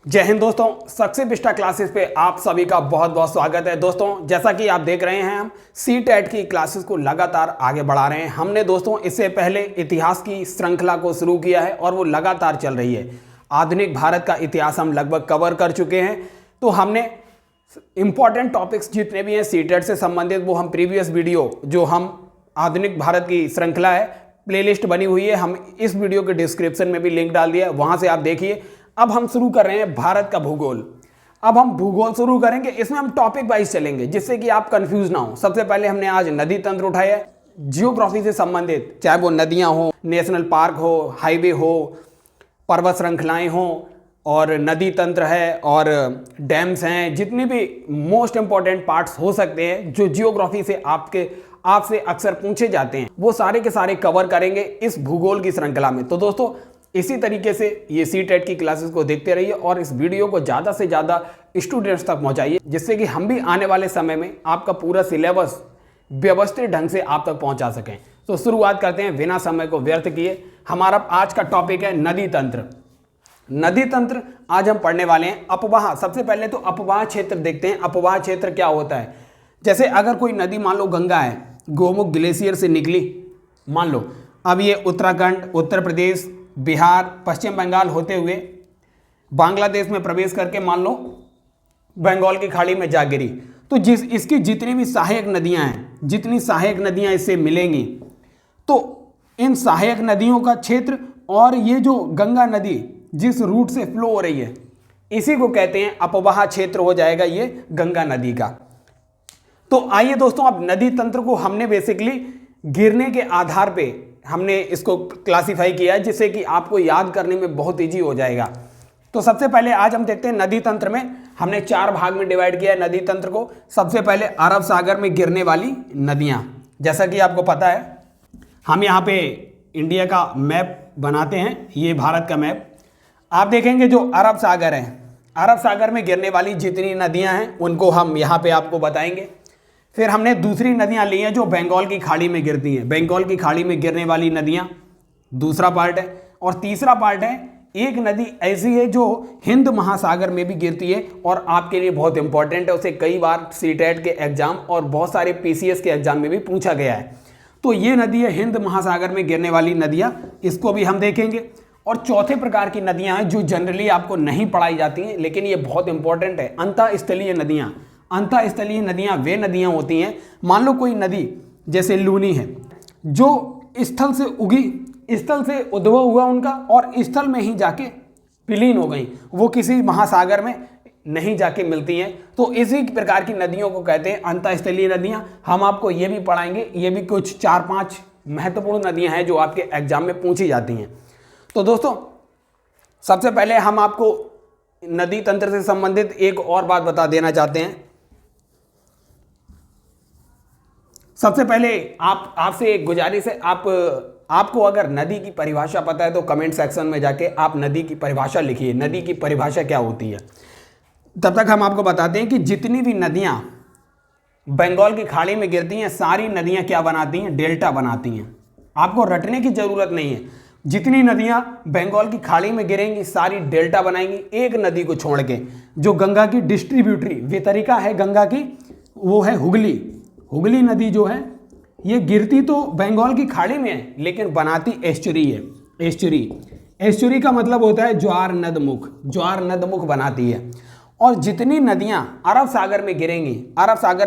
जय हिंद दोस्तों, success Vista classes पे आप सभी का बहुत बहुत स्वागत है। दोस्तों जैसा कि आप देख रहे हैं, हम सी-टेट की क्लासेस को लगातार आगे बढ़ा रहे हैं। हमने दोस्तों इससे पहले इतिहास की श्रृंखला को शुरू किया है और वो लगातार चल रही है। आधुनिक भारत का इतिहास हम लगभग कवर कर चुके हैं। तो हमने इंपॉर्टेंट टॉपिक्स जितने भी हैं सी-टेट से संबंधित वो हम प्रीवियस वीडियो जो हम आधुनिक भारत की श्रृंखला है, प्लेलिस्ट बनी हुई है, हम इस वीडियो के डिस्क्रिप्शन में भी लिंक डाल दिया है, वहां से आप देखिए। अब हम शुरू कर रहे हैं भारत का भूगोल। अब हम भूगोल शुरू करेंगे, इसमें हम टॉपिक वाइज चलेंगे जिससे कि आप कंफ्यूज ना हो। सबसे पहले हमने आज नदी तंत्र उठाया है, जियोग्राफी से संबंधित, चाहे वो नदियां हो, नेशनल पार्क हो, हाईवे हो, पर्वत श्रृंखलाएं हो और नदी तंत्र है और डैम्स हैं, जितने भी मोस्ट इंपॉर्टेंट पार्ट्स हो सकते हैं जो जियोग्राफी से आपसे अक्सर पूछे जाते हैं, वो सारे के सारे कवर करेंगे इस भूगोल की श्रृंखला में। तो दोस्तों इसी तरीके से ये सी-टेट की क्लासेस को देखते रहिए और इस वीडियो को ज़्यादा से ज़्यादा स्टूडेंट्स तक पहुंचाइए, जिससे कि हम भी आने वाले समय में आपका पूरा सिलेबस व्यवस्थित ढंग से आप तक पहुंचा सकें। तो शुरुआत करते हैं बिना समय को व्यर्थ किए। हमारा आज का टॉपिक है नदी तंत्र। नदी तंत्र आज हम पढ़ने वाले हैं। अपवाह, सबसे पहले तो अपवाह क्षेत्र देखते हैं। अपवाह क्षेत्र क्या होता है? जैसे अगर कोई नदी, मान लो गंगा है, गोमुख ग्लेशियर से निकली, मान लो अब ये उत्तराखंड, उत्तर प्रदेश, बिहार, पश्चिम बंगाल होते हुए बांग्लादेश में प्रवेश करके मान लो बंगाल की खाड़ी में जा गिरी, तो इसकी जितनी भी सहायक नदियां हैं, जितनी सहायक नदियां इससे मिलेंगी, तो इन सहायक नदियों का क्षेत्र और ये जो गंगा नदी जिस रूट से फ्लो हो रही है, इसी को कहते हैं अपवाह क्षेत्र हो जाएगा ये गंगा नदी का। तो आइए दोस्तों, अब नदी तंत्र को हमने बेसिकली गिरने के आधार पे हमने इसको क्लासिफाई किया है, जिससे कि आपको याद करने में बहुत इजी हो जाएगा। तो सबसे पहले आज हम देखते हैं नदी तंत्र में हमने 4 भाग में डिवाइड किया है नदी तंत्र को। सबसे पहले अरब सागर में गिरने वाली नदियां। जैसा कि आपको पता है, हम यहाँ पे इंडिया का मैप बनाते हैं, ये भारत का मैप। आप देखेंगे जो अरब सागर है, अरब सागर में गिरने वाली जितनी नदियां हैं उनको हम यहाँ पे आपको बताएंगे। फिर हमने दूसरी नदियां ली हैं जो बंगाल की खाड़ी में गिरती हैं, बंगाल की खाड़ी में गिरने वाली नदियां दूसरा पार्ट है। और तीसरा पार्ट है, एक नदी ऐसी है जो हिंद महासागर में भी गिरती है और आपके लिए बहुत इंपॉर्टेंट है, उसे कई बार सी-टेट के एग्जाम और बहुत सारे पीसीएस के एग्जाम में भी पूछा गया है। तो ये नदी है हिंद महासागर में गिरने वाली नदियाँ, इसको भी हम देखेंगे। और चौथे प्रकार की नदियाँ हैं जो जनरली आपको नहीं पढ़ाई जाती हैं, लेकिन ये बहुत इंपॉर्टेंट है, अंतःस्थलीय नदियाँ। अंतःस्थलीय नदियां वे नदियां होती हैं, मान लो कोई नदी जैसे लूनी है जो स्थल से उगी, स्थल से उद्भव हुआ उनका और स्थल में ही जाके विलीन हो गई, वो किसी महासागर में नहीं जाके मिलती हैं। तो इसी प्रकार की नदियों को कहते हैं अंतःस्थलीय नदियां। हम आपको ये भी पढ़ाएंगे, ये भी कुछ 4-5 महत्वपूर्ण नदियां हैं जो आपके एग्जाम में पूछी जाती हैं। तो दोस्तों सबसे पहले हम आपको नदी तंत्र से संबंधित एक और बात बता देना चाहते हैं। सबसे पहले आपसे एक गुजारिश है, आपको अगर नदी की परिभाषा पता है तो कमेंट सेक्शन में जाके आप नदी की परिभाषा लिखिए, नदी की परिभाषा क्या होती है। तब तक हम आपको बताते हैं कि जितनी भी नदियां बंगाल की खाड़ी में गिरती हैं, सारी नदियां क्या बनाती हैं? डेल्टा बनाती हैं। आपको रटने की जरूरत नहीं है, जितनी नदियां बंगाल की खाड़ी में गिरेंगी सारी डेल्टा बनाएंगी, एक नदी को छोड़ के, जो गंगा की डिस्ट्रीब्यूटरी वितरिका है गंगा की, वो है हुगली। हुगली नदी जो है ये गिरती तो बंगाल की खाड़ी में है लेकिन बनाती एस्चुरी है। एस्चुरी का मतलब होता है ज्वार नदमुख, ज्वार नदमुख बनाती है। और जितनी नदियां अरब सागर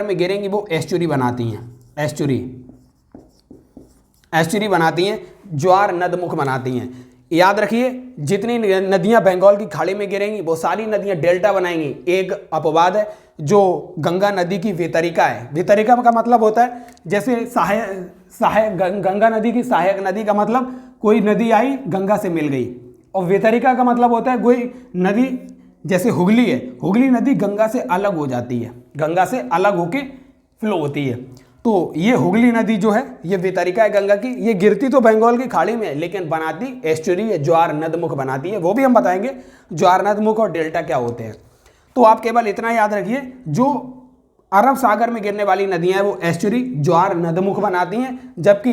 में गिरेंगी वो एस्चुरी बनाती हैं, एस्चुरी बनाती हैं, ज्वार नदमुख बनाती हैं। याद रखिए, जितनी नदियां बंगाल की खाड़ी में गिरेंगी वो सारी नदियां डेल्टा बनाएंगी। एक अपवाद है जो गंगा नदी की वितरिका है। वितरिका का मतलब होता है जैसे गंगा नदी की सहायक नदी का मतलब कोई नदी आई गंगा से मिल गई, और वितरिका का मतलब होता है कोई नदी जैसे हुगली है, हुगली नदी गंगा से अलग हो जाती है, गंगा से अलग होके फ्लो होती है। तो ये हुगली नदी जो है ये वितरिका है गंगा की, ये गिरती तो बंगाल की खाड़ी में है लेकिन बनाती एस्चुरी है, ज्वार नदमुख बनाती है। वो भी हम बताएंगे ज्वार नदमुख और डेल्टा क्या होते हैं। तो आप केवल इतना याद रखिए, जो अरब सागर में गिरने वाली नदियां हैं वो एस्चुरी, ज्वार नदमुख बनाती हैं, जबकि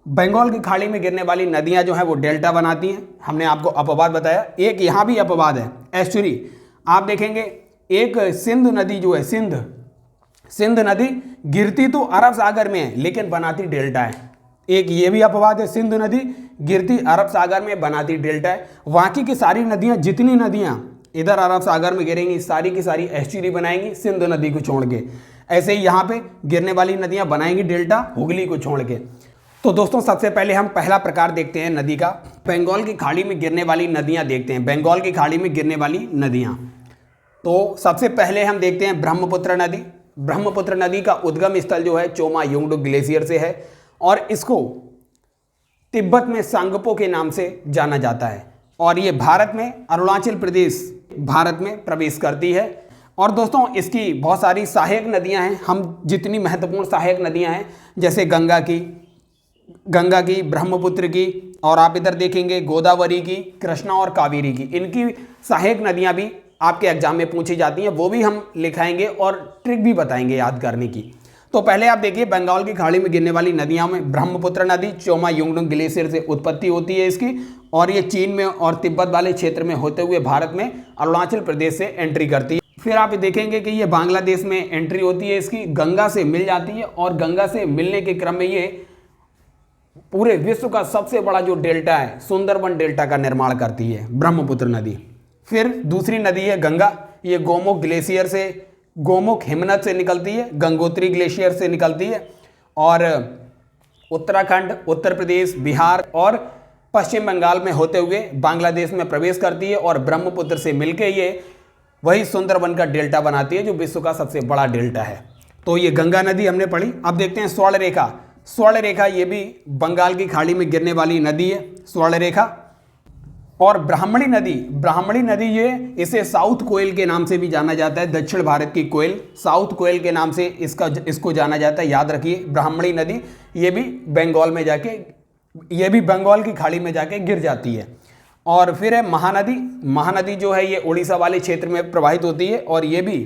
बंगाल की खाड़ी में गिरने वाली नदियां जो हैं वो डेल्टा बनाती हैं। हमने आपको अपवाद बताया, एक यहाँ भी अपवाद है एस्चुरी, आप देखेंगे एक सिंध नदी जो है, सिंध नदी गिरती तो अरब सागर में है लेकिन बनाती डेल्टा है। एक ये भी अपवाद है, सिंध नदी गिरती अरब सागर में, बनाती डेल्टा है। बाकी की सारी नदियां, जितनी नदियां इधर अरब सागर में गिरेंगी सारी की सारी एस्चुरी बनाएंगी सिंध नदी को छोड़ के। ऐसे ही यहाँ पे गिरने वाली नदियां बनाएंगी डेल्टा हुगली को छोड़ के। तो दोस्तों सबसे पहले हम पहला प्रकार देखते हैं नदी का, बंगाल की खाड़ी में गिरने वाली नदियां देखते हैं। बंगाल की खाड़ी में गिरने वाली नदियां, तो सबसे पहले हम देखते हैं ब्रह्मपुत्र नदी। ब्रह्मपुत्र नदी का उद्गम स्थल जो है चोमा युंगडुक ग्लेशियर से है और इसको तिब्बत में सांगपो के नाम से जाना जाता है और ये भारत में अरुणाचल प्रदेश भारत में प्रवेश करती है। और दोस्तों इसकी बहुत सारी सहायक नदियां हैं। हम जितनी महत्वपूर्ण सहायक नदियां हैं जैसे गंगा की, ब्रह्मपुत्र की, और आप इधर देखेंगे गोदावरी की, कृष्णा और कावेरी की, इनकी सहायक नदियां भी आपके एग्जाम में पूछी जाती हैं, वो भी हम लिखाएंगे और ट्रिक भी बताएंगे याद करने की। तो पहले आप देखिए बंगाल की खाड़ी में गिरने वाली नदियों में ब्रह्मपुत्र नदी चोमा युंगडुक ग्लेशियर से उत्पत्ति होती है इसकी, और ये चीन में और तिब्बत वाले क्षेत्र में होते हुए भारत में अरुणाचल प्रदेश से एंट्री करती है। फिर आप देखेंगे कि ये बांग्लादेश में एंट्री होती है इसकी, गंगा से मिल जाती है और गंगा से मिलने के क्रम में ये पूरे विश्व का सबसे बड़ा जो डेल्टा है सुंदरबन डेल्टा का निर्माण करती है ब्रह्मपुत्र नदी। फिर दूसरी नदी है गंगा, ये गोमुख ग्लेशियर से, गोमुख हिमनद से निकलती है, गंगोत्री ग्लेशियर से निकलती है और उत्तराखंड, उत्तर प्रदेश, बिहार और पश्चिम बंगाल में होते हुए बांग्लादेश में प्रवेश करती है और ब्रह्मपुत्र से मिलकर ये वही सुंदरबन का डेल्टा बनाती है जो विश्व का सबसे बड़ा डेल्टा है। तो ये गंगा नदी हमने पढ़ी। अब देखते हैं स्वर्ण रेखा। स्वर्ण रेखा ये भी बंगाल की खाड़ी में गिरने वाली नदी है, स्वर्ण रेखा। और ब्राह्मणी नदी ये इसे साउथ कोयल के नाम से भी जाना जाता है, दक्षिण भारत की कोयल, साउथ कोयल के नाम से इसको जाना जाता है, याद रखिए। ब्राह्मणी नदी ये भी बंगाल की खाड़ी में जाके गिर जाती है। और फिर है महानदी जो है ये उड़ीसा वाले क्षेत्र में प्रवाहित होती है और ये भी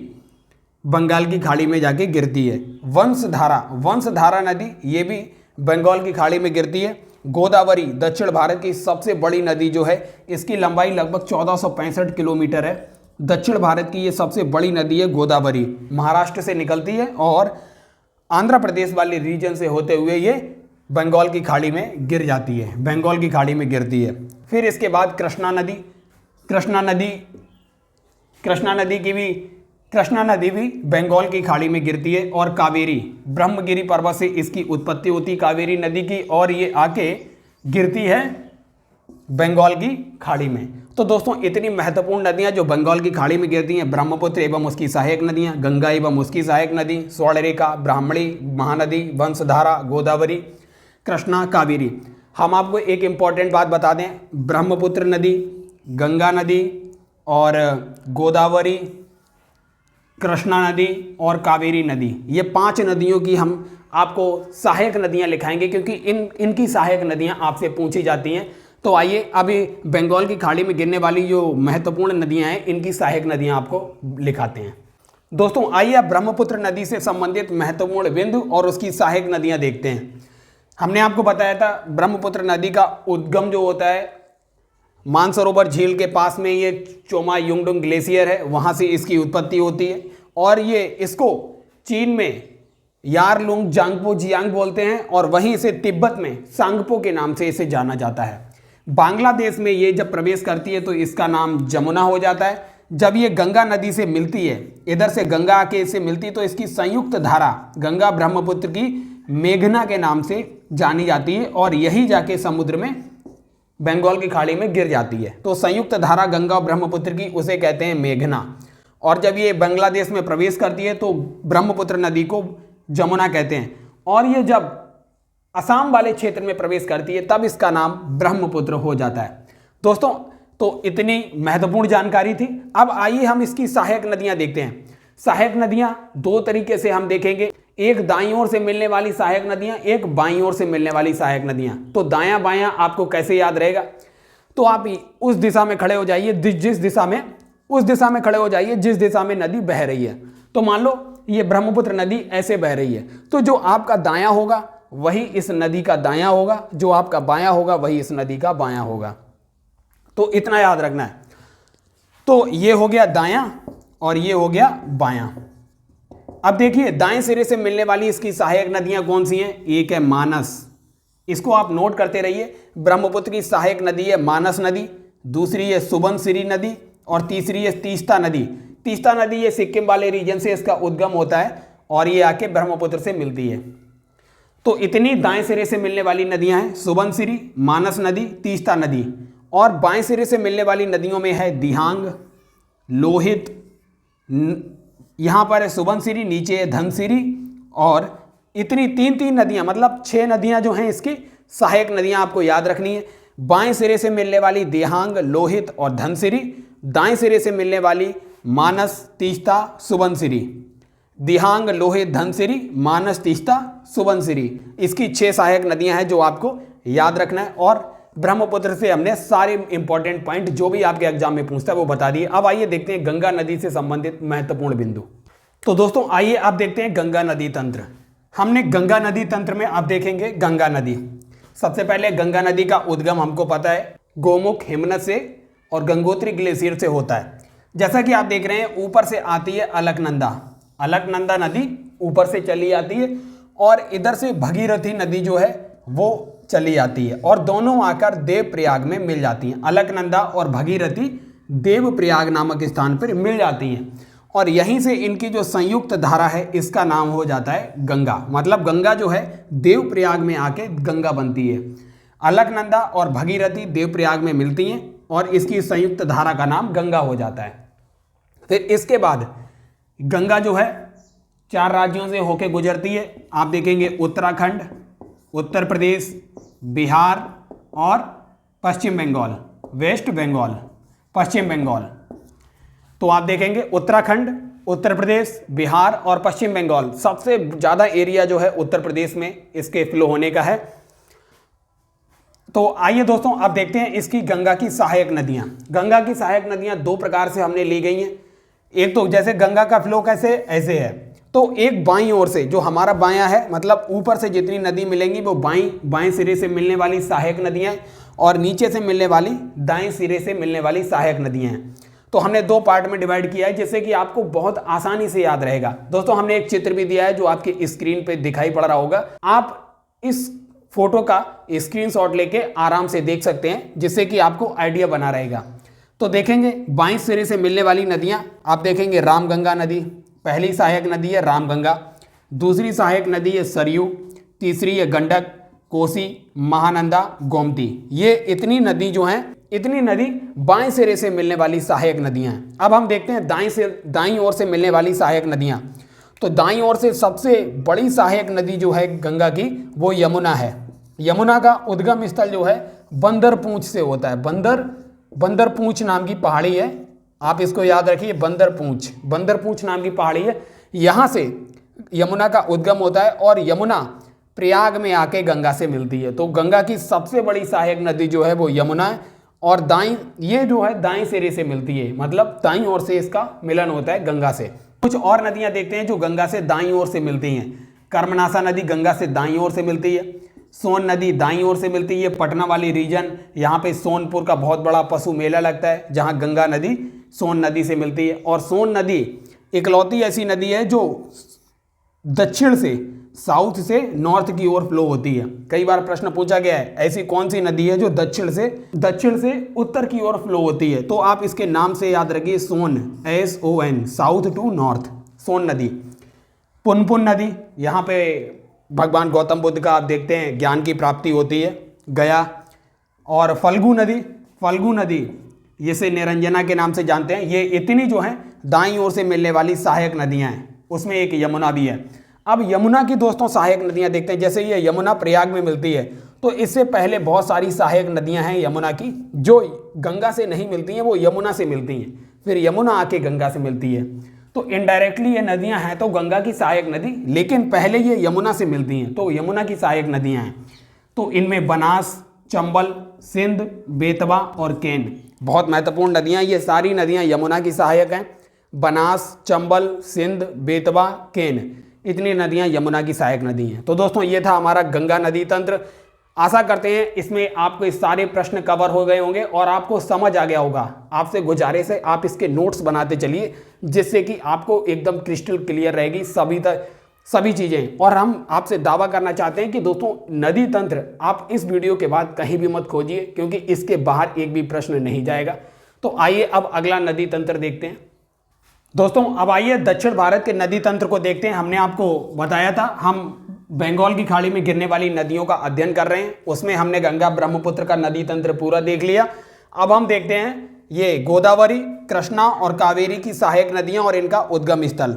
बंगाल की खाड़ी में जाके गिरती है। वंशधारा नदी ये भी बंगाल की खाड़ी में गिरती है। गोदावरी दक्षिण भारत की सबसे बड़ी नदी जो है, इसकी लंबाई लगभग 1465 किलोमीटर है। दक्षिण भारत की ये सबसे बड़ी नदी है गोदावरी, महाराष्ट्र से निकलती है और आंध्र प्रदेश वाले रीजन से होते हुए ये बंगाल की खाड़ी में गिर जाती है, बंगाल की खाड़ी में गिरती है। फिर इसके बाद कृष्णा नदी भी बंगाल की खाड़ी में गिरती है। और कावेरी, ब्रह्मगिरी पर्वत से इसकी उत्पत्ति होती है कावेरी नदी की और ये आके गिरती है बंगाल की खाड़ी में। तो दोस्तों इतनी महत्वपूर्ण नदियां जो बंगाल की खाड़ी में गिरती हैं, ब्रह्मपुत्र एवं उसकी सहायक नदियां, गंगा एवं उसकी सहायक नदी, स्वर्णरेखा, ब्राह्मणी, महानदी, वंशधारा, गोदावरी, कृष्णा, कावेरी। हम आपको एक इम्पॉर्टेंट बात बता दें, ब्रह्मपुत्र नदी, गंगा नदी और गोदावरी, कृष्णा नदी और कावेरी नदी, ये 5 नदियों की हम आपको सहायक नदियां लिखाएंगे क्योंकि इनकी सहायक नदियां आपसे पूछी जाती हैं। तो आइए अभी बंगाल की खाड़ी में गिरने वाली जो महत्वपूर्ण नदियां हैं इनकी सहायक नदियां आपको लिखाते हैं। दोस्तों आइए अब ब्रह्मपुत्र नदी से संबंधित महत्वपूर्ण बिंदु और उसकी सहायक नदियां देखते हैं। हमने आपको बताया था ब्रह्मपुत्र नदी का उद्गम जो होता है मानसरोवर झील के पास में, ये चोमा युंगडुक ग्लेशियर है, वहां से इसकी उत्पत्ति होती है और ये इसको चीन में यारलुंग जांगपो जियांग बोलते हैं और वहीं से तिब्बत में सांगपो के नाम से इसे जाना जाता है। बांग्लादेश में ये जब प्रवेश करती है तो इसका नाम जमुना हो जाता है। जब ये गंगा नदी से मिलती है, इधर से गंगा आके इसे मिलती है तो इसकी संयुक्त धारा गंगा ब्रह्मपुत्र की मेघना के नाम से जानी जाती है और यही जाके समुद्र में बंगाल की खाड़ी में गिर जाती है। तो संयुक्त धारा गंगा और ब्रह्मपुत्र की उसे कहते हैं मेघना। और जब ये बांग्लादेश में प्रवेश करती है तो ब्रह्मपुत्र नदी को जमुना कहते हैं और ये जब असम वाले क्षेत्र में प्रवेश करती है तब इसका नाम ब्रह्मपुत्र हो जाता है। दोस्तों तो इतनी महत्वपूर्ण जानकारी थी। अब आइए हम इसकी सहायक नदियां देखते हैं। सहायक नदियां 2 तरीके से हम देखेंगे, एक दाईं ओर से मिलने वाली सहायक नदियां, एक बाईं ओर से मिलने वाली सहायक नदियां। तो दायां बायां आपको कैसे याद रहेगा, तो आप उस दिशा में खड़े हो जाइए उस दिशा में खड़े हो जाइए जिस दिशा में नदी बह रही है। तो मान लो ये ब्रह्मपुत्र नदी ऐसे बह रही है तो जो आपका दायां होगा वही इस नदी का दायां होगा, जो आपका बायां होगा वही इस नदी का बायां होगा। तो इतना याद रखना है। तो ये हो गया दायां और ये हो गया बायां। अब देखिए दाएं सिरे से मिलने वाली इसकी सहायक नदियां कौन सी हैं? एक है मानस, इसको आप नोट करते रहिए। ब्रह्मपुत्र की सहायक नदी है मानस नदी, दूसरी है सुबनसिरी नदी और तीसरी है तीस्ता नदी। तीस्ता नदी ये सिक्किम वाले रीजन से इसका उद्गम होता है और ये आके ब्रह्मपुत्र से मिलती है। तो इतनी दाएं सिरे से मिलने वाली नदियां हैं, सुबनसिरी, मानस नदी, तीस्ता नदी। और बाएं सिरे से मिलने वाली नदियों में है दिहांग, लोहित, यहां पर है सुबनसिरी, नीचे है धनसिरी, और इतनी तीन नदियां, मतलब 6 नदियां जो हैं इसकी सहायक नदियां आपको याद रखनी है। बाएं सिरे से मिलने वाली दिहांग, लोहित और धनसिरी, दाएं सिरे से मिलने वाली मानस, तीस्ता, सुबनसिरी। दिहांग, लोहित, धनसिरी, मानस, तीस्ता, सुबनसिरी, इसकी 6 सहायक नदियां हैं जो आपको याद रखना है। और ब्रह्मपुत्र से हमने सारे इंपॉर्टेंट पॉइंट जो भी आपके एग्जाम में पूछता है वो बता दिए। अब आइए देखते हैं गंगा नदी से संबंधित महत्वपूर्ण बिंदु। तो दोस्तों आइए आप देखते हैं गंगा नदी तंत्र। हमने गंगा नदी तंत्र में आप देखेंगे गंगा नदी। सबसे पहले गंगा नदी का उद्गम हमको पता है गोमुख हिमनद से और गंगोत्री ग्लेशियर से होता है। जैसा कि आप देख रहे हैं ऊपर से आती है अलकनंदा, अलकनंदा नदी ऊपर से चली आती है और इधर से भगीरथी नदी जो है वो चली आती है और दोनों आकर देवप्रयाग में मिल जाती हैं। अलकनंदा और भगीरथी देवप्रयाग नामक स्थान पर मिल जाती हैं और यहीं से इनकी जो संयुक्त धारा है इसका नाम हो जाता है गंगा। मतलब गंगा जो है देवप्रयाग में आके गंगा बनती है। अलकनंदा और भगीरथी देवप्रयाग में मिलती हैं और इसकी संयुक्त धारा का नाम गंगा हो जाता है। फिर इसके बाद गंगा जो है 4 राज्यों से होके गुजरती है। आप देखेंगे उत्तराखंड, उत्तर प्रदेश, बिहार और पश्चिम बंगाल, वेस्ट बंगाल, पश्चिम बंगाल। तो आप देखेंगे उत्तराखंड, उत्तर प्रदेश, बिहार और पश्चिम बंगाल, सबसे ज़्यादा एरिया जो है उत्तर प्रदेश में इसके फ्लो होने का है। तो आइए दोस्तों अब देखते हैं इसकी गंगा की सहायक नदियां। गंगा की सहायक नदियां 2 प्रकार से हमने ली गई हैं। एक तो जैसे गंगा का फ्लो कैसे ऐसे है, तो एक बाईं ओर से जो हमारा बायां है, मतलब ऊपर से जितनी नदी मिलेंगी वो बाएं सिरे से मिलने वाली सहायक नदियां और नीचे से मिलने वाली दाएं सिरे से मिलने वाली सहायक नदियां हैं। तो हमने 2 पार्ट में डिवाइड किया है जिससे कि आपको बहुत आसानी से याद रहेगा। दोस्तों हमने एक चित्र भी दिया है जो आपके स्क्रीन पे दिखाई पड़ रहा होगा। आप इस फोटो का स्क्रीनशॉट लेके आराम से देख सकते हैं जिससे कि आपको आइडिया बना रहेगा। तो देखेंगे बाएं सिरे से मिलने वाली नदियां, आप देखेंगे रामगंगा नदी पहली सहायक नदी है, रामगंगा। दूसरी सहायक नदी है सरयू, तीसरी है गंडक, कोसी, महानंदा, गोमती। ये इतनी नदी जो हैं, इतनी नदी बाएं सिरे से मिलने वाली सहायक नदियां हैं। अब हम देखते हैं दाईं ओर से मिलने वाली सहायक नदियां। तो दाईं ओर से सबसे बड़ी सहायक नदी जो है गंगा की वो यमुना है। यमुना का उद्गम स्थल जो है बंदरपूंछ से होता है। बंदरपूंछ नाम की पहाड़ी है, आप इसको याद रखिए। बंदरपूंछ नाम की पहाड़ी है, यहाँ से यमुना का उद्गम होता है और यमुना प्रयाग में आके गंगा से मिलती है। तो गंगा की सबसे बड़ी सहायक नदी जो है वो यमुना है और ये जो है दाएं सिरे से मिलती है, मतलब दाईं ओर से इसका मिलन होता है गंगा से। कुछ और नदियां देखते हैं जो गंगा से दाईं ओर से मिलती हैं। कर्मनाशा नदी गंगा से दाईं ओर से मिलती है। सोन नदी दाईं ओर से मिलती है। पटना वाली रीजन, यहाँ पे सोनपुर का बहुत बड़ा पशु मेला लगता है जहाँ गंगा नदी सोन नदी से मिलती है। और सोन नदी इकलौती ऐसी नदी है जो दक्षिण से साउथ से नॉर्थ की ओर फ्लो होती है। कई बार प्रश्न पूछा गया है ऐसी कौन सी नदी है जो दक्षिण से उत्तर की ओर फ्लो होती है। तो आप इसके नाम से याद रखिए सोन, SON, साउथ टू नॉर्थ, सोन नदी। पुनपुन नदी, यहाँ पे भगवान गौतम बुद्ध का आप देखते हैं ज्ञान की प्राप्ति होती है, गया। और फल्गु नदी जिसे निरंजना के नाम से जानते हैं, ये इतनी जो है दाईं ओर से मिलने वाली सहायक नदियां हैं। उसमें एक यमुना भी है। अब यमुना की दोस्तों सहायक नदियां देखते हैं। जैसे ये यमुना प्रयाग में मिलती है, तो इससे पहले बहुत सारी सहायक नदियां हैं यमुना की जो गंगा से नहीं मिलती हैं, वो यमुना से मिलती हैं। फिर यमुना आके गंगा से मिलती है। तो इनडायरेक्टली ये नदियां हैं तो गंगा की सहायक नदी, लेकिन पहले ये यमुना से मिलती हैं, तो यमुना की सहायक नदियां हैं। तो इनमें बनास, चंबल, सिंध, बेतवा और केन बहुत महत्वपूर्ण नदियां। ये सारी नदियां यमुना की सहायक हैं। बनास, चंबल, सिंध, बेतवा, केन, इतनी नदियां यमुना की सहायक नदी हैं। तो दोस्तों ये था हमारा गंगा नदी तंत्र। आशा करते हैं इसमें आपको इस सारे प्रश्न कवर हो गए होंगे और आपको समझ आ गया होगा। आपसे गुजारिश है आप इसके नोट्स बनाते चलिए, जिससे कि आपको एकदम क्रिस्टल क्लियर रहेगी सभी चीज़ें। और हम आपसे दावा करना चाहते हैं कि दोस्तों नदी तंत्र आप इस वीडियो के बाद कहीं भी मत खोजिए, क्योंकि इसके बाहर एक भी प्रश्न नहीं जाएगा। तो आइए अब अगला नदी तंत्र देखते हैं। दोस्तों अब आइए दक्षिण भारत के नदी तंत्र को देखते हैं। हमने आपको बताया था हम बंगाल की खाड़ी में गिरने वाली नदियों का अध्ययन कर रहे हैं, उसमें हमने गंगा ब्रह्मपुत्र का नदी तंत्र पूरा देख लिया। अब हम देखते हैं ये गोदावरी, कृष्णा और कावेरी की सहायक नदियां और इनका उद्गम स्थल।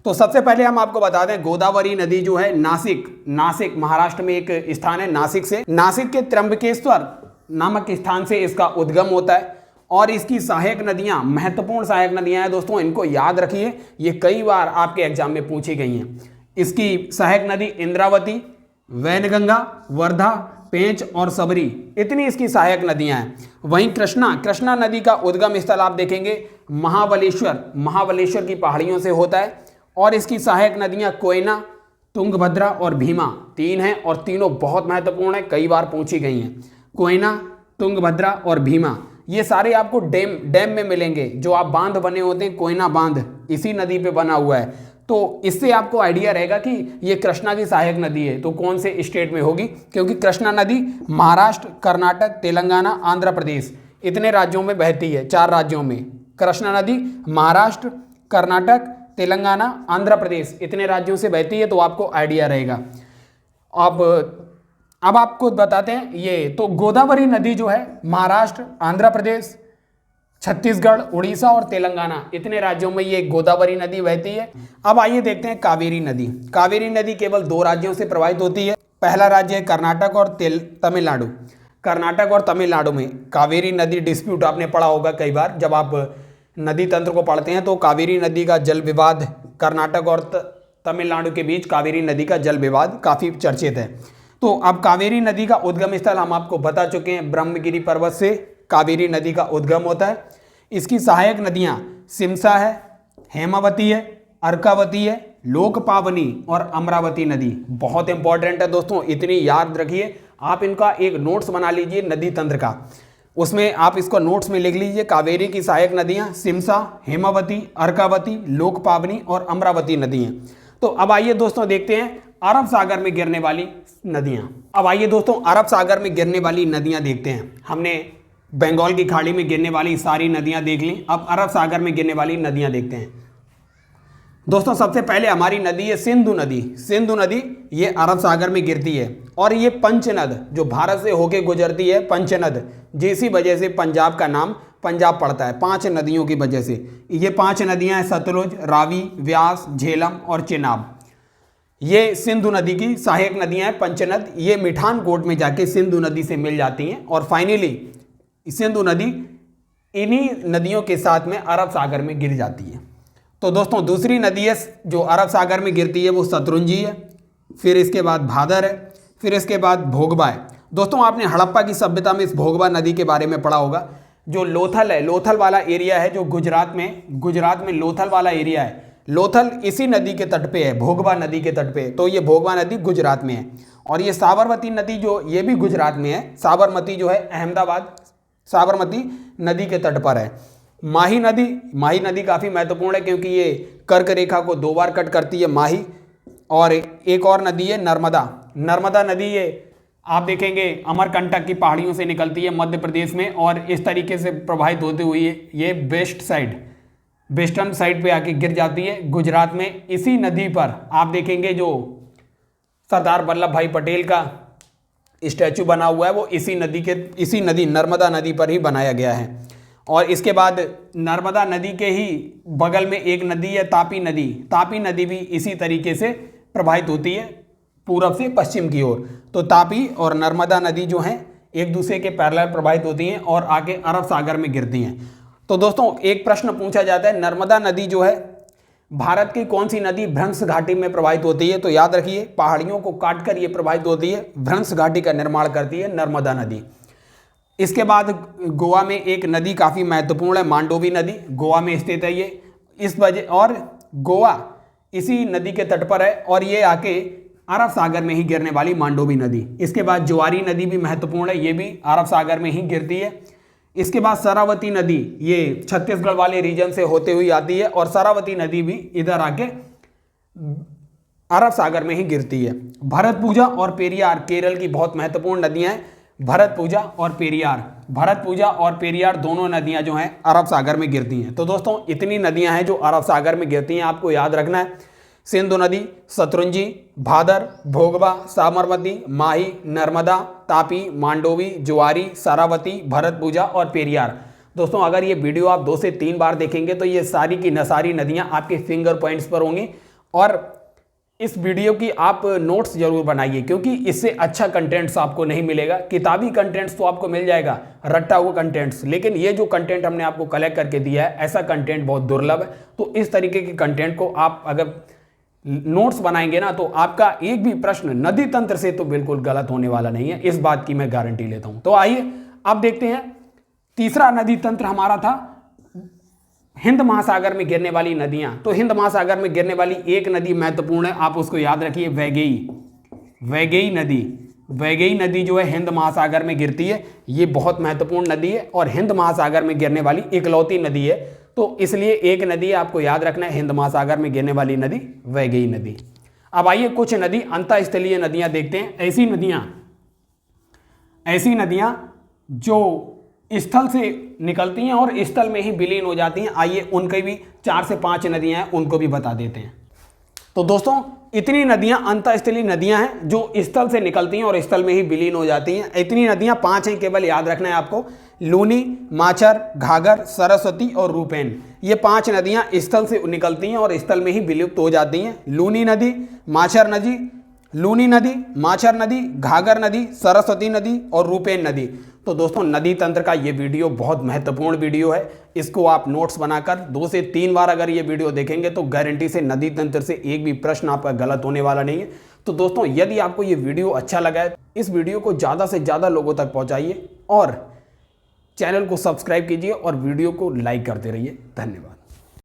तो सबसे पहले हम आपको बता दें, गोदावरी नदी जो है नासिक महाराष्ट्र में एक स्थान है, नासिक के त्र्यंबकेश्वर नामक स्थान से इसका उद्गम होता है। और इसकी सहायक नदियां महत्वपूर्ण सहायक नदियां हैं दोस्तों, इनको याद रखिए, ये कई बार आपके एग्जाम में पूछी गई हैं। इसकी सहायक नदी इंद्रावती, वैनगंगा, वर्धा, पेंच और सबरी, इतनी इसकी सहायक नदियां हैं। वहीं कृष्णा नदी का उद्गम स्थल आप देखेंगे महाबलेश्वर की पहाड़ियों से होता है। और इसकी सहायक नदियां कोयना, तुंगभद्रा और भीमा 3 हैं और तीनों बहुत महत्वपूर्ण है, कई बार पूछी गई हैं। कोयना, तुंगभद्रा और भीमा ये सारे आपको डैम में मिलेंगे। जो आप बांध बने होते हैं, कोयना बांध इसी नदी पे बना हुआ है। तो इससे आपको आइडिया रहेगा कि ये कृष्णा की सहायक नदी है, तो कौन से स्टेट में होगी, क्योंकि कृष्णा नदी महाराष्ट्र, कर्नाटक, तेलंगाना, आंध्र प्रदेश इतने राज्यों में बहती है। 4 राज्यों में कृष्णा नदी महाराष्ट्र, कर्नाटक, तेलंगाना, आंध्र प्रदेश इतने राज्यों से बहती है, तो आपको आइडिया रहेगा। अब आपको बताते हैं, ये तो गोदावरी नदी जो है महाराष्ट्र, आंध्र प्रदेश, छत्तीसगढ़, उड़ीसा और तेलंगाना इतने राज्यों में ये गोदावरी नदी बहती है। अब आइए देखते हैं कावेरी नदी। कावेरी नदी केवल 2 राज्यों से प्रवाहित होती है। पहला राज्य है कर्नाटक और तमिलनाडु। कर्नाटक और तमिलनाडु में कावेरी नदी डिस्प्यूट आपने पढ़ा होगा कई बार, जब आप नदी तंत्र को पढ़ते हैं तो कावेरी नदी का जल विवाद, कर्नाटक और तमिलनाडु के बीच कावेरी नदी का जल विवाद काफ़ी चर्चित है। तो अब कावेरी नदी का उद्गम स्थल हम आपको बता चुके हैं, ब्रह्मगिरी पर्वत से कावेरी नदी का उद्गम होता है। इसकी सहायक नदियां सिमसा है, हेमावती है, अर्कावती है, लोकपावनी और अमरावती नदी। बहुत इंपॉर्टेंट है दोस्तों, इतनी याद रखिए। आप इनका एक नोट्स बना लीजिए नदी तंत्र का, उसमें आप इसको नोट्स में लिख लीजिए। कावेरी की सहायक नदियां सिमसा, हेमावती, अर्कावती, लोकपावनी और अमरावती नदी हैं। तो अब आइए दोस्तों देखते हैं अरब सागर में गिरने वाली नदियां। अब आइए दोस्तों अरब सागर में गिरने वाली नदियां देखते हैं। हमने बंगाल की खाड़ी में गिरने वाली सारी नदियां देख ली, अब अरब सागर में गिरने वाली नदियां देखते हैं। दोस्तों सबसे पहले हमारी नदी है सिंधु नदी ये अरब सागर में गिरती है। और ये पंचनद जो भारत से होके गुजरती है, पंचनद जिसी वजह से पंजाब का नाम पंजाब पड़ता है, 5 नदियों की वजह से। ये 5 नदियां हैं, सतलुज, रावी, व्यास, झेलम और चेनाब। ये सिंधु नदी की सहायक नदियां हैं पंचनद। ये मिठानकोट में जाके सिंधु नदी से मिल जाती हैं और फाइनली सिंधु नदी इन्हीं नदियों के साथ में अरब सागर में गिर जाती है। तो दोस्तों दूसरी नदी है जो अरब सागर में गिरती है वो शतरुंजी है, फिर इसके बाद भादर है, फिर इसके बाद भोगबा है। दोस्तों आपने हड़प्पा की सभ्यता में इस भोगबा नदी के बारे में पढ़ा होगा। जो लोथल है, लोथल वाला एरिया है जो गुजरात में लोथल वाला एरिया है, लोथल इसी नदी के तट पे है, भोगबा नदी के तट पे। तो ये भोगबा नदी गुजरात में है। और ये साबरमती नदी जो ये भी गुजरात में है, साबरमती जो है अहमदाबाद साबरमती नदी के तट पर है। माही नदी काफ़ी महत्वपूर्ण है क्योंकि ये कर्क रेखा को 2 बार कट करती है, माही। और एक और नदी है नर्मदा नदी, ये आप देखेंगे अमरकंटक की पहाड़ियों से निकलती है मध्य प्रदेश में और इस तरीके से प्रवाहित होते हुए ये वेस्टर्न साइड पे आके गिर जाती है गुजरात में। इसी नदी पर आप देखेंगे जो सरदार वल्लभ भाई पटेल का स्टैचू बना हुआ है वो इसी नदी नर्मदा नदी पर ही बनाया गया है। और इसके बाद नर्मदा नदी के ही बगल में एक नदी है तापी नदी भी इसी तरीके से प्रवाहित होती है पूरब से पश्चिम की ओर। तो तापी और नर्मदा नदी जो हैं एक दूसरे के पैरेलल प्रवाहित होती हैं और आके अरब सागर में गिरती हैं। तो दोस्तों एक प्रश्न पूछा जाता है, नर्मदा नदी जो है भारत की कौन सी नदी भ्रंश घाटी में प्रवाहित होती है? तो याद रखिए पहाड़ियों को काटकर ये प्रवाहित होती है, भ्रंश घाटी का निर्माण करती है नर्मदा नदी। इसके बाद गोवा में एक नदी काफ़ी महत्वपूर्ण है, मांडोवी नदी, गोवा में स्थित है ये। इस वजह और गोवा इसी नदी के तट पर है और ये आके अरब सागर में ही गिरने वाली मांडोवी नदी। इसके बाद ज्वारी नदी भी महत्वपूर्ण है, ये भी अरब सागर में ही गिरती है। इसके बाद शरावती नदी, ये छत्तीसगढ़ वाले रीजन से होते हुए आती है और शरावती नदी भी इधर आके अरब सागर में ही गिरती है। भरतपुजा और पेरियार केरल की बहुत महत्वपूर्ण नदियां हैं। भरतपुजा और पेरियार दोनों नदियां जो हैं अरब सागर में गिरती हैं। तो दोस्तों इतनी नदियां हैं जो अरब सागर में गिरती हैं, आपको याद रखना है। सिंधु नदी, शतरुंजी, भादर, भोगवा, साबरमती, माही, नर्मदा, तापी, मांडोवी, ज्वारी, शरावती, भरतपुजा और पेरियार। दोस्तों अगर ये वीडियो आप 2 से 3 बार देखेंगे तो ये सारी की नसारी नदियां आपके फिंगर पॉइंट्स पर होंगी। और इस वीडियो की आप नोट्स जरूर बनाइए, क्योंकि इससे अच्छा कंटेंट्स आपको नहीं मिलेगा। किताबी कंटेंट्स तो आपको मिल जाएगा, रट्टा हुआ कंटेंट्स, लेकिन ये जो कंटेंट हमने आपको कलेक्ट करके दिया है, ऐसा कंटेंट बहुत दुर्लभ है। तो इस तरीके के कंटेंट को आप अगर नोट्स बनाएंगे ना, तो आपका एक भी प्रश्न नदी तंत्र से तो बिल्कुल गलत होने वाला नहीं है, इस बात की मैं गारंटी लेता हूं। तो आइए अब देखते हैं, तीसरा नदी तंत्र हमारा था हिंद महासागर में गिरने वाली नदियां। तो हिंद महासागर में गिरने वाली एक नदी महत्वपूर्ण है, आप उसको याद रखिए, वैगई नदी जो है हिंद महासागर में गिरती है। ये बहुत महत्वपूर्ण नदी है और हिंद महासागर में गिरने वाली इकलौती नदी है। तो इसलिए एक नदी आपको याद रखना है, हिंद महासागर में गिरने वाली नदी वैगई नदी। अब आइए कुछ नदी अंतःस्थलीय नदियां देखते हैं। ऐसी नदियां जो स्थल से निकलती हैं और स्थल में ही विलीन हो जाती हैं। आइए उनके भी 4 से 5 नदियां हैं, उनको भी बता देते हैं। तो दोस्तों इतनी नदियां अंतःस्थलीय नदियां हैं जो स्थल से निकलती हैं और स्थल में ही विलीन हो जाती हैं। इतनी नदियां 5 हैं, केवल याद रखना है आपको, लूनी, माचर, घाघर, सरस्वती और रूपेन। ये 5 नदियां स्थल से निकलती हैं और स्थल में ही विलुप्त हो जाती हैं। लूनी नदी, माचर नदी, घाघर नदी, सरस्वती नदी और रूपेन नदी। तो दोस्तों नदी तंत्र का ये वीडियो बहुत महत्वपूर्ण वीडियो है। इसको आप नोट्स बनाकर 2 से 3 बार अगर ये वीडियो देखेंगे तो गारंटी से नदी तंत्र से एक भी प्रश्न आपका गलत होने वाला नहीं है। तो दोस्तों यदि आपको ये वीडियो अच्छा लगा है, इस वीडियो को ज़्यादा से ज़्यादा लोगों तक पहुँचाइए और चैनल को सब्सक्राइब कीजिए और वीडियो को लाइक करते रहिए। धन्यवाद।